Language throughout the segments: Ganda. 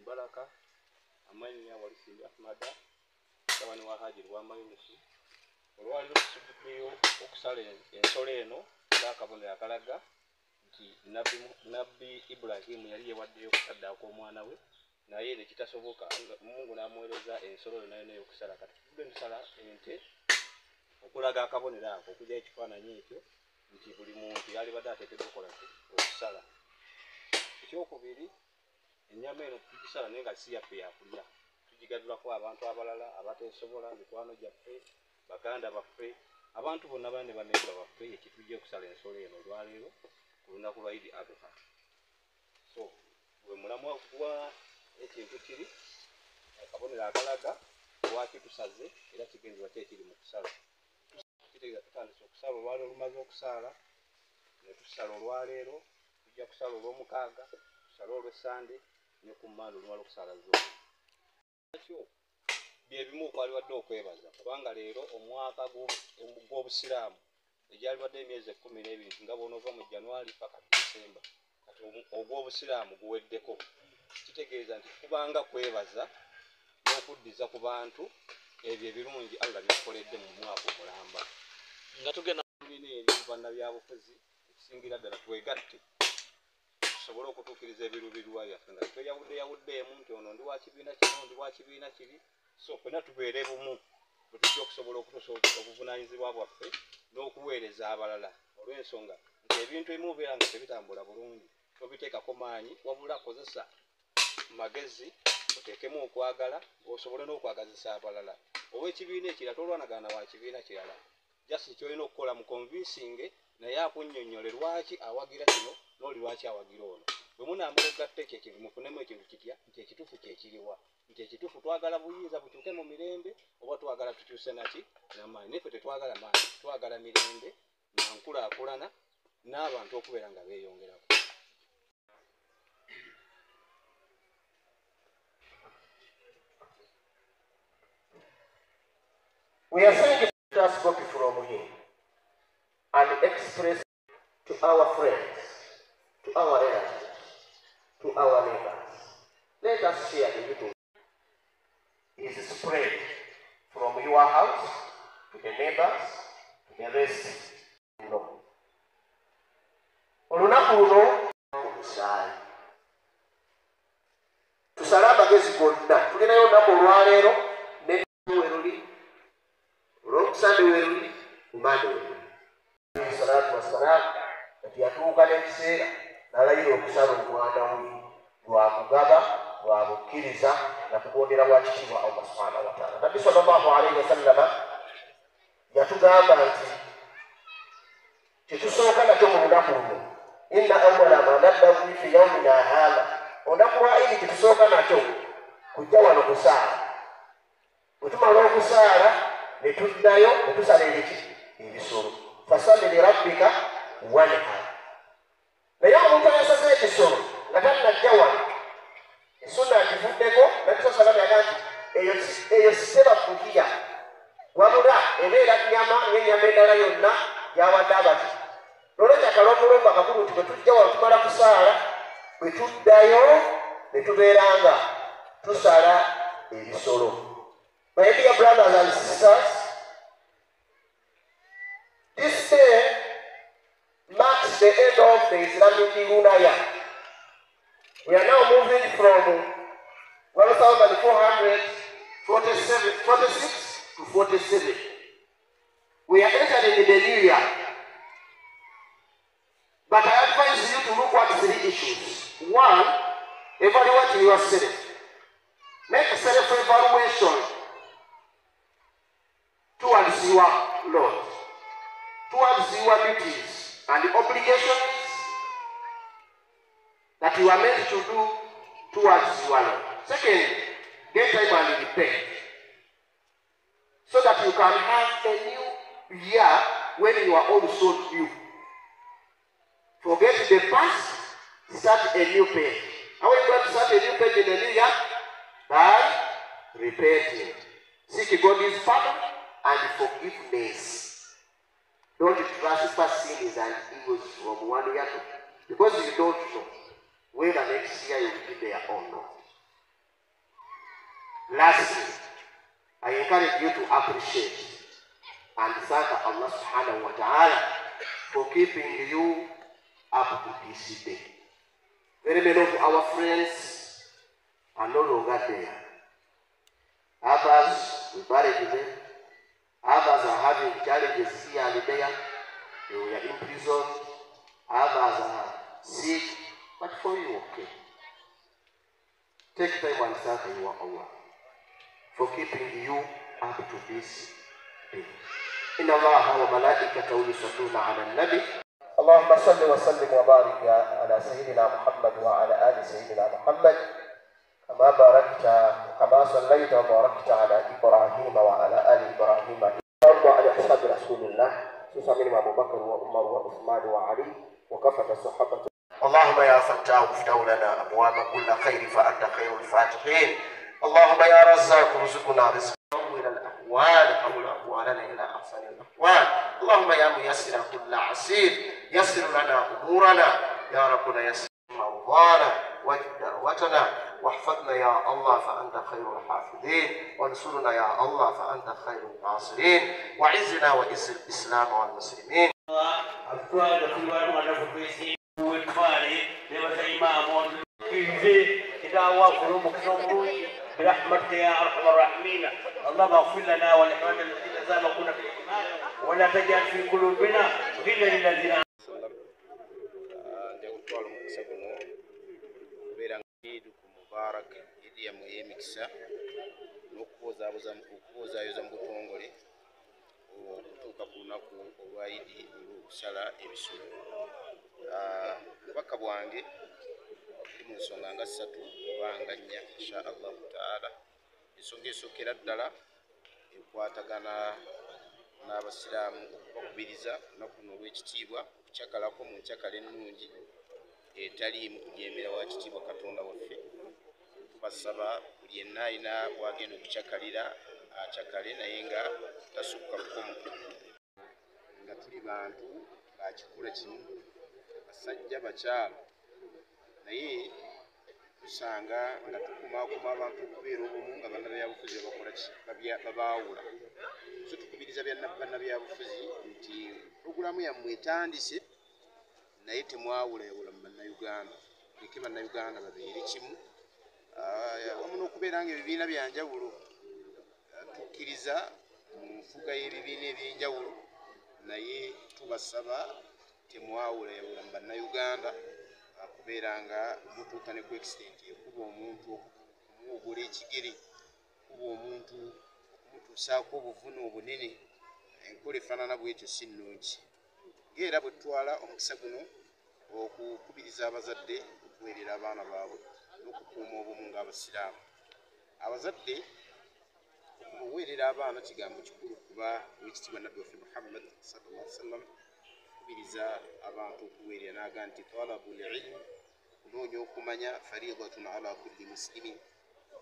Mbaraka amanya Walisimbi Ahmada mutabani wa Haji Rwamayunusi olwaliro tusubuddeyo okusala ensolo eno ng'akabonero akalaga nti Nabbi Ibrahim yali yewaddeyo okusaddaako omwana we naye ne kitasoboka Mungu n'amuweereza ensolo yonna yonna ey'okusala kati tuvudde tusala ente okulaga akabonero ako okugyayo ekifaananyi ekyo nti buli muntu yalibadde ateekeddwa okukola okusala. Ekyokubiri ennyama eno tugisala naye nga si yaffe yakulya tugigadulako abantu abalala abateesobola mikwano gyaffe baganda baffe abantu bonna bane bamemba baffe ekitujja okusala ensolo eno olwaleero ku lunaku lwa Eid al-Adha. So bwe mulamwa gwa ekintu kiri akabonero akalaga lwaki tusaze era kigenzebwa ki ekiri mu kusala. Kitegeeza tutandise okusala olwaleero olumaze okusala ne tusala olwaleero tujja kusala olw'omukaaga tusala olw'essande ne ku Mmande olumala okusala zooba. Ekyo byebimu okwaliwadde okwebaza kubanga leero omwaka gw'Obusiraamu egyaliwadde emyezi 12 nga bw'onova mu January paka December kati ogw'Obusiraamu guweddeko kitegeeza nti kubanga kwebaza n'okuddiza ku bantu ebyo ebirungi Allah bikoledde mu mwaka omulamba nga tugenda bina eri bannabyabufuzi ekisingira ddala twegatte tusobole okutuukiriza ebiruubirirwa byaffe nga tweyawuddeemu nti ono ndi wa kibiina kino ndi wa kibiina kiri so ffenna tubeere bumu bwe tujja okusobola okutuusa obuvunaanyizibwa bwaffe n'okuweereza abalala olw'ensonga nti ebintu ebimu bibeera nga tebitambula bulungi tobiteekako maanyi wabula kozesa magezi oteekemu okwagala osobole n'okwagazisa abalala oba ekibiina ekirala tolwanagana wa kibiina kirala jasi kyolina okukola mu convincing naye akunnyonnyole lwaki awagira kino n'oli lwaki awagira ono bwe munambula ogatteko ekintu mufunemu ekintu kitya nti ekituufu kyekiriwa nti ekituufu twagala buyinza butuuke mu mirembe oba twagala tukyuse naki n'amaanyi naye ffe tetwagala maanyi twagala mirembe na nkulaakulana n'abantu okubeera nga beeyongerako. We are saying let us copy from him and express to our friends, to our relatives, to our neighbors. Let us share the little. It is spread from your house to the neighbors, to the rest. No. Olunaku luno omusaayi tusale amagezi gonna tulinayo olunaku olwaleero neweruli olwokusande weruli Mmande weruli salaatu wasalaamu kati yatuuka n'ekiseera n'alayira okusala omwana we lwakugaba lwabukkiriza nakugondera bwa kitiibwa Allah subhanahu wa ta'ala. Nabbi sallallahu alayhi wa sallama yatugamba nti kyetusooka nakyo mu lunaku luno inna awwala ma nabda'u fi yawmina haadha olunaku lwa Eid kyetusooka nakyo kujja wano kusaala bwe tumala okusaala ne tuddayo ne tusala ebisolo fasalli li rabbika wanhar. Naye omuntu ayasaze ekisolo nga tannajja wano essunna agivuddeko Nabbi sallallahu alayhi wa sallam eyo seba kulya wabula ebeera nnyama ng'ennyama endala yonna yawadde abati nolwekyo akalombolombo akakulu nti bwe tujja wano tumala kusaala bwe tuddayo ne tubeera nga tusala ebisolo. My dear brothers and sisters, this day marks the end of the Islamic lunar year. We are now moving from 1446 to 47. We are entering the new year. But I advise you to look at 3 issues. 1, evaluate yourself. Make a self-evaluation towards your Lord, towards your duties and obligations that you are meant to do towards your Lord. Second, get time and repent so that you can have a new year when you are also new. Forget the past, start a new page. How are you going to start a new page in the new year? By repenting. Seek God's pardon and forgiveness. Don't transfer sins and evils from one year to because you don't know whether next year you will be there or not. Lastly, I encourage you to appreciate and thank Allah subhanahu wa ta'ala for keeping you up to this day. Very many of our friends are no longer there. Others, we buried them. Others are having challenges here and there. They were in prison. Others are sick. But for you, okay. Take time and thank your Allah for keeping you up to this day. إن الله وملائكته يصلون على النبي اللهم صل وسلم وبارك على سيدنا محمد وعلى آل سيدنا محمد كما صليت وباركت على إبراهيم وعلى آل إبراهيم وعلى أصحاب رسول الله خصوصا من أبو بكر وعمر وعثمان وعلي وكافة الصحابة. اللهم يا فتاح افتح لنا أبواب كل خير فأنت خير الفاتحين. اللهم يا رزاق ارزقنا رزقا من الأحوال حول أحوالنا إلى أحسن الأحوال. اللهم يا ميسر كل عسير يسر لنا أمورنا يا ربنا يسر موضانا واجب دعوتنا واحفظنا يا الله فأنت خير الحافظين وانصرنا يا الله فأنت خير الناصرين وعزنا وعز الإسلام والمسلمين. برحمتك يا ارحم الراحمين. اللهم اغفر لنا ولاخواننا الذين سبقونا بالايمان ولا تجعل في قلوبنا غلا للذين okuwozaayoza mu butongole okutuuka ku lunaku olwayidi olw'okusala ebisolo. Obubaka bwange buli mu nsonga nga 3 oba nga 4 insha allahu taala. Ensonga esookera ddala ekwatagana n'abasiraamu okubakubiriza olunaku luno olw'ekitiibwa okukyakalako mu nkyakala ennungi etaliimu kujeemera wa kitiibwa Katonda waffe. Tubasaba buli yenna alina bw'agenda okukyakalira akyakale naye nga tasukka lukomo, nga tuli bantu bakikula kimu, basajja bakyala, naye tusanga nga tukumaakuma abantu okubeera obumu nga bannabyabufuzi babakola babaawula. So tukubiriza bannabyabufuzi nti puroguramu yammwe etandise naye temwawula yawula mu bannayuganda, leke bannayuganda babeere kimu wamu n'okubeera nga ebibiina byanjawulo. Tukkiriza mu nfuga y'ebibiina ebyenjawulo naye tubasaba temwawula yawula mu bannayuganda, kubeera nga mutuuka ne ku extent ekuba omuntu okumuwogola ekigere, kuba omuntu okumutuusaako obuvune obunene. Enkola efaanana bwetyo si nnungi. Ng'era bwe tutwala omukisa guno okukubiriza abazadde okuweerera abaana baabwe n'okukuuma obumu ng'abasiraamu. Abazadde okuweerera abaana kigambo kikulu kuba wekitiibwa nabbi waffe Muhammad sallallahu alaihi wasallam kubiriza abantu okuweerera n'aga nti talabul ilm, kunoonya okumanya fariidatun ala kulli muslimin.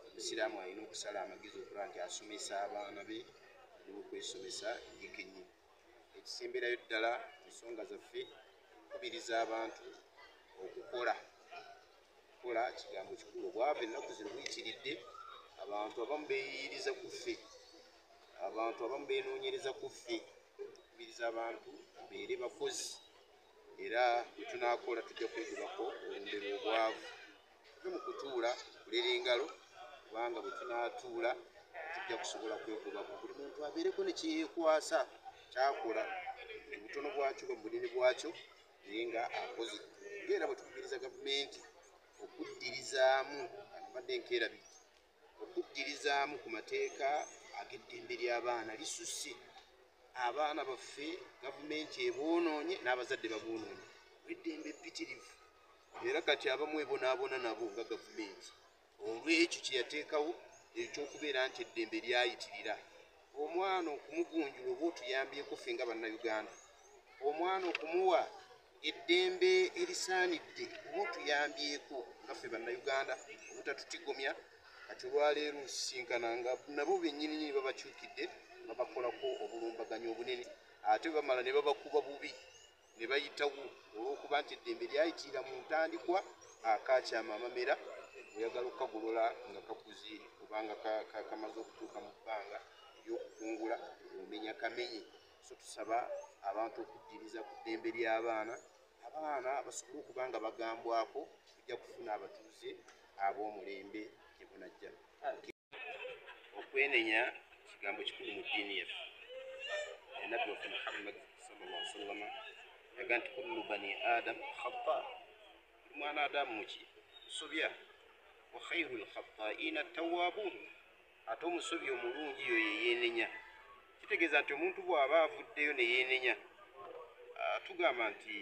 Omusiraamu alina okusala amagezi okuba nti asomesa abaana be n'okwesomesa ye kennyini. Ekisemberayo ddala ensonga zaffe kubiriza abantu okukola. Okukola kigambo kikulu. Obwava ennaku zino buyitiridde, abantu abamu beeyiriza ku ffe, abantu abamu beenoonyereza ku ffe. Kubiriza abantu beere bakozi, era bwe tunaakola tujja kwegobako olumbe lw'obwavu. Tuve mu kutuula kulera engalo, kubanga bwe tunaatuula tujja kusobola kwegobako. Buli muntu abeereko ne kyeyeekwasa kyakola, obutono bwakyo bwe bunene bwakyo, naye nga akoze. Ng'era bwe tukubiriza gavumenti okuddirizaamu, abadde nkeerabiri, okuddirizaamu ku mateeka ag'eddembe ly'abaana lisusse. Abaana baffe gavumenti eboonoonye n'abazadde baboonoonye, eddembe ppitirivu, era kati abamu ebonaabona nabo nga gavumenti. Olw'ekyo kye yateekawo ekyokubeera nti eddembe lyayitirira. Omwana okumugunjula oba otuyambyeko ffe nga bannayuganda, omwana okumuwa eddembe erisaanidde oba otuyambyeko nga ffe bannayuganda obutatutigomya. Kati olwaleero nsisinkana nga nabo bennyini babakyukidde, babakolako obulumbaganyi obunene, ate bamala ne babakuba bubi ne bayitawo olw'okuba nti eddembe lyayitirira mu ntandikwa akaakyama amamera oyagala okukagolola nga kakuze kubanga kamaze okutuuka mu bbanga eryokukungula omenya kamenyi. So tusaba abantu okukkiriza ku ddembe ly'abaana, abaana basobole okuba nga bagambwako, tujja kufuna abatuuze ab'omulembe gye bunajja. Okwenenya kigambo kikulu mu ddiini yaffe. Nabbi waffe Muhammad sallallahu alaihi wasallam yaga nti kullu bani adam khata, mwana adamu muki musobya, wa khairul khata'ina tawwabun, ate omusobya omulungi yo yeenenya. Kitegeeza nti omuntu bw'aba avuddeyo ne yeenenya, tugamba nti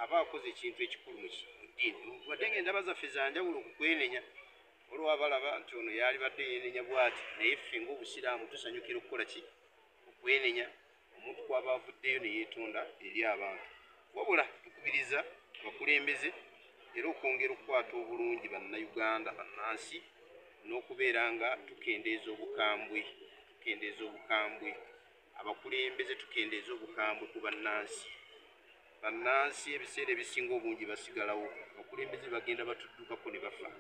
aba akoze ekintu ekikulu mu ddiini. Wadde ng'endaba zaffe za njawulo ku kwenenya, olwo abalaba nti ono yali badde yeenenya bw'ati, naye ffe ng'Obusiraamu tusanyukira okukola ki? Okwenenya. Omuntu kw'aba avuddeyo ne yeetonda eri abantu. Wabula tukubiriza abakulembeze era okwongera okukwata obulungi bannayuganda bannansi n'okubeera nga tukendeeza obukambwe. Abakulembeze tukendeeza obukambwe ku bannansi. Bannansi ebiseera ebisinga obungi basigalawo, abakulembeze bagenda batuddukako ne bafa.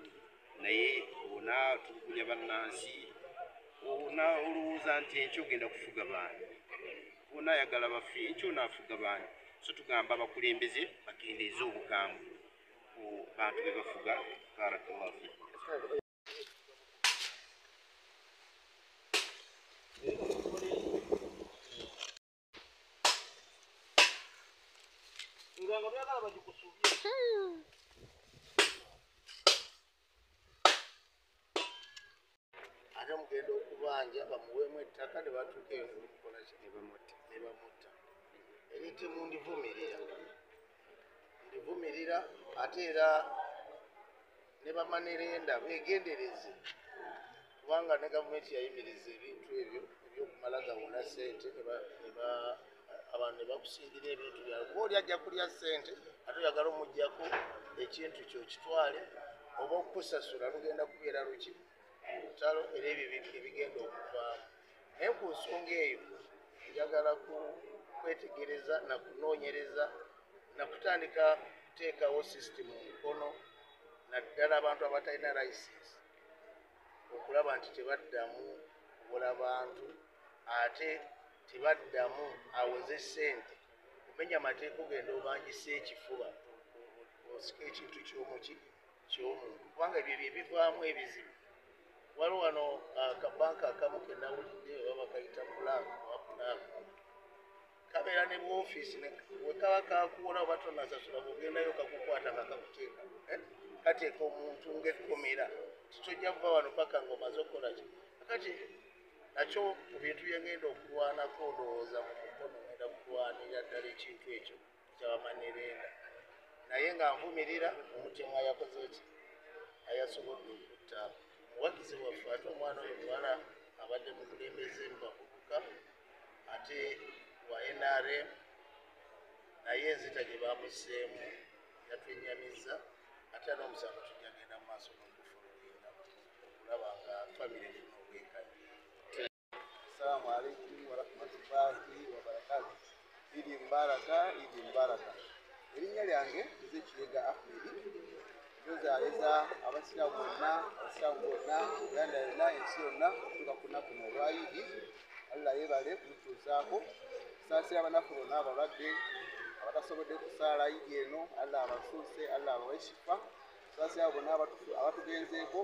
Naye bona tulugunya bannansi, ona olowooza nti enkya ogenda kufuga baani, bona ayagala bafe, enkya onaafuga baani. So tugamba abakulembeze bakendeeze obukambwe ku bantu be bafuga. Barakallahu fiikum. ate mugenda okubanja bamuweemu ettaka ne batuuka eyo nemukola ki? Ne bamutta. Eriti ndivumirira ate era ne bamanerenda beegendereze, kubanga ne gavumenti yayimiriza ebintu ebyo ebyokumala gawona ssente abantu ne bakusingira ebintu byabwe. Kuba oli ajja kulya ssente ate oyagala omuggyako ekintu kyo kitwale, oba okukusasula lugenda kubeera luki? Lutalo, era ebyo ebigenda okuvaamu. Naye ku nsonga eyo njagala kwetegereza na kunoonyereza na kutandika kuteekawo sisitemu mu mukono, naddala abantu abatalina layisinsi, okulaba nti tebaddamu kubola bantu ate tebaddamu aweze ssente kumenya mateeka ogenda obangisa ekifuba osika ekintu ky'omuntu, kubanga ebyo bye bivaamu ebizibu. Waliwo wano akabanka akamu ke nawulidde oba bakayita pulaaka kabeera ne woofiisi we kaba kakuwola oba tonasasula bw'ogendayo kakukwata nga kakuteeka kateeka omuntu ng'ekkomera, titojja kuva wano paka ng'omaze okukola ki? Kakati nakyo mu bintu bye ngenda okulwanako ndowooza mu mukono ngenda kulwanira ddala ekintu ekyo ky'abamanerenda, naye nga nvumirira omutemu ayakoze ki? Ayasobodde okutta omuwagizi waffe. Ate omwana oyo muwala abadde mukulembeze mu bavubuka ate wa NRM, naye enzita gye bamusseemu yatwenyamizza, ate n'omusango tujjagenda mu maaso n'okufululinga okulaba nga famire efuna obwenkanya. Assalamu alaikum warahmatullahi wabarakatuh. Idi mbaraka. Erinnya lyange Ezekiyega Ahmed, nyozaayeza abasiraamu bonna Uganda yonna, ensi yonna okutuuka ku nnaku olwa Idi. Allah yeebale kumutuusaako. Kusaasira abanafu bonna abalwadde abatasobodde kusaala Idi eno, Allah abasuuse, Allah abawe shifa. Kusaasira bonna abatugenzeeko.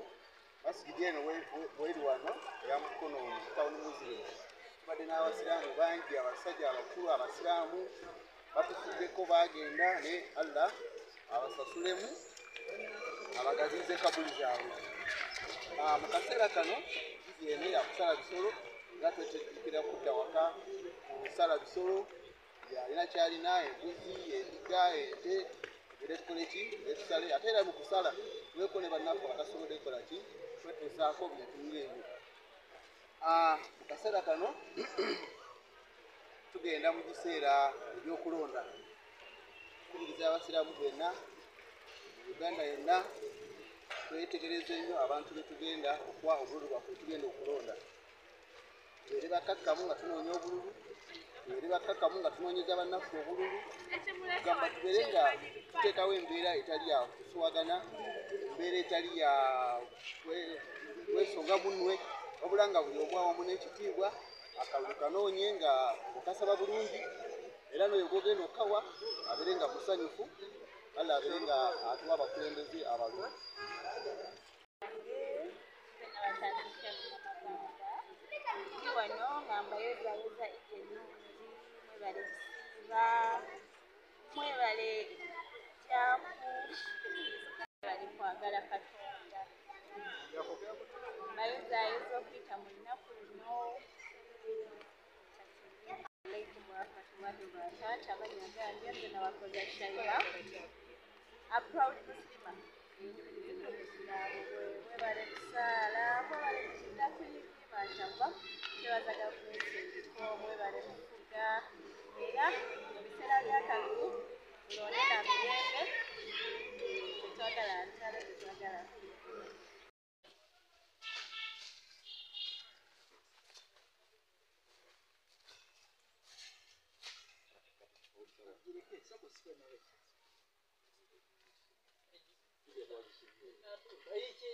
Masigidi eno weri wano eya Mukono mu tawuni Muslim. Tubadde n'abasiraamu bangi, abasajja abakulu abasiraamu batufuddeko baagenda, ne Allah abasasulemu abagazize kabuli zaabwe. Mu kaseera kano Idi eno yakusala bisolo era twetegekera kudda waka kusala bisolo yalina kyalina, embuzi, endiga, ente, ebire tukole ki? Etusale ate era mu kusala tubeeko ne bannaffe abatasobodde kukola ki? Twetuusaako bintu ng'ebyo. Mu kaseera kano tugenda mu biseera ebyokulonda. Tukubiriza abasiraamu bonna mu Uganda yonna twetegereze nnyo abantu be tugenda okuwa obululu bwaffe tugenda okulonda. Tubeere bakkakkamu nga tunoonya obululu, tubeere bakkakkamu nga tunoonyeza bannaffe obululu. Tugamba tubeere nga tuteekawo embeera etali ya kusuwagana, mbeera etali ya kwesonga munwe wabula nga buli omu awamu n'ekitiibwa akalulu kanoonye nga okasaba bulungi era noyo gwogenda okawa abeere nga musanyufu alla abeere nga atuwa abakulembeze abalungi. wano ngambayozayeza ennungi mwebale kisiiba mwebale kyaku mwebale kwagala Katonda mbayozayeza okuyita mu lunaku luno. Alaikum warahmatullahi wabarakatuh. Amanya gange nze nabakoza Shaiba, a proud Muslima. Mwebale kusaala mwebale kukinda kwingi mashallah. Twebaza gavumenti eriko mwebale kufuga era mu biseera by'akalulu mulonde na mirembe tetwagala ntalo tetwagala Ahí, che,